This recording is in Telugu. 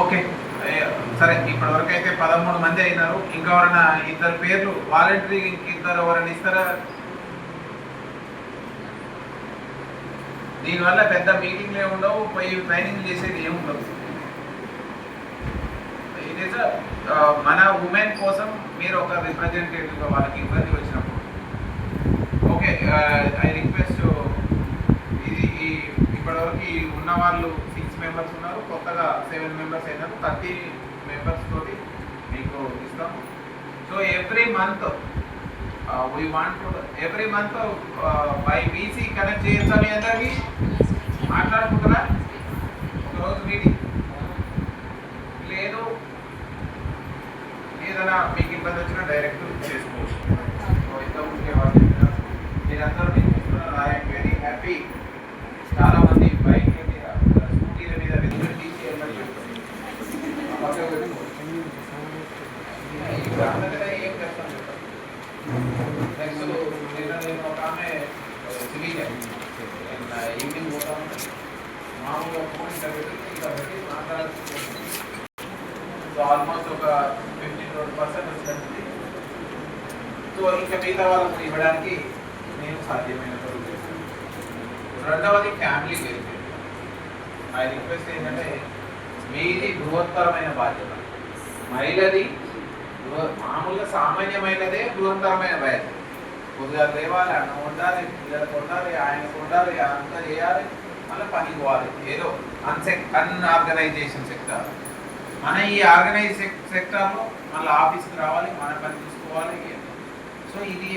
ఓకే. సరే ఇప్పటివరకు అయితే 13 మంది అయినారు. ఇంకా ఎవరైనా ఇద్దరు పేర్లు వాలంటరీ ఇద్దరు ఎవరైనా ఇస్తారా? దీనివల్ల పెద్ద మీటింగ్లే ఉండవు, పోయి ట్రైనింగ్ చేసేది ఏముండదు. ఇట్ ఈస్ మన ఉమెన్ కోసం మీరు ఒక రిప్రజెంటేటివ్గా వాళ్ళకి ఇబ్బంది వచ్చినప్పుడు ఓకే. ఐ రిక్వెస్ట్ ఇది ఇప్పటివరకు ఉన్న వాళ్ళు 6 మెంబర్స్ ఉన్నారు, కొత్తగా 7 మెంబర్స్ అయినారు, 30 మెంబర్స్ తోటి మీకు ఇస్తాం. So every month we want to every month by BC connect చేయొచ్చా? మీ అందరికీ మాట్లాడుకుంటారా? ఒకరోజు మీటింగ్ లేదు, ఏదైనా మీకు ఇబ్బంది వచ్చినా డైరెక్ట్ చేసుకోవచ్చు. మీరందరూ ఐఎమ్ వెరీ హ్యాపీ. చాలా మంది బైక్ల మీద స్కూటీల మీద తీసి ఏం చేస్తాను నెక్స్ట్ నేను ఒక ఆమె సివిలియన్ ఈవినింగ్ పోతా ఉంటాను, మామూలుగా ఫోన్ ఇంటర్వ్యూ మాట్లాడుతున్నాను. సో ఆల్మోస్ట్ ఒక 15-20% వచ్చినట్టుంది. సో ఇంకా మిగతా వాళ్ళకు ఇవ్వడానికి నేను సాధ్యమైనంత చేస్తాను. రెండవది ఫ్యామిలీ వెల్ఫేర్. ఐ రిక్వెస్ట్ ఏంటంటే మీది బృహత్తరమైన బాధ్యత. మహిళది మామూలుగా సామాన్య మహిళదే బృహత్తరమైన బాధ్యత. కొద్దిగా లేవాలి, అన్నం ఉండాలి, పిల్లలకు ఉండాలి, ఆయనకు ఉండాలి, అంతా చేయాలి, మళ్ళీ పనికి పోవాలి. ఏదో అన్ఆర్గనైజేషన్ సెక్టార్. మన ఈ ఆర్గనైజ్ సెక్టార్లో మళ్ళీ ఆఫీస్కి రావాలి, మన పని చూసుకోవాలి. సో ఇది